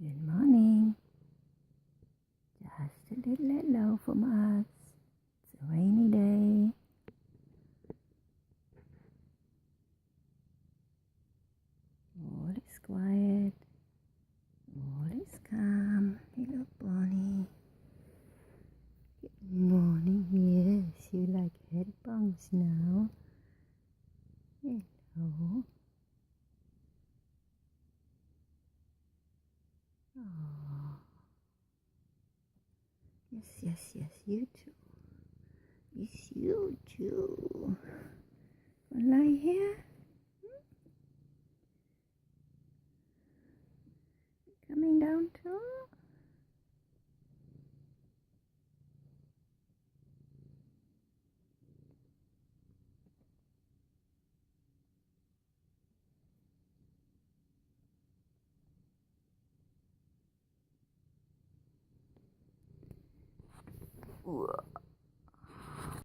Good morning. Just a little hello from us. It's a rainy day. All is quiet. All is calm. Hello, Bonnie. Good morning. Yes, you like head bumps now. Hello. Oh. Yes, you too. Yes, you too. Wanna lie here? Coming down too? Whoa.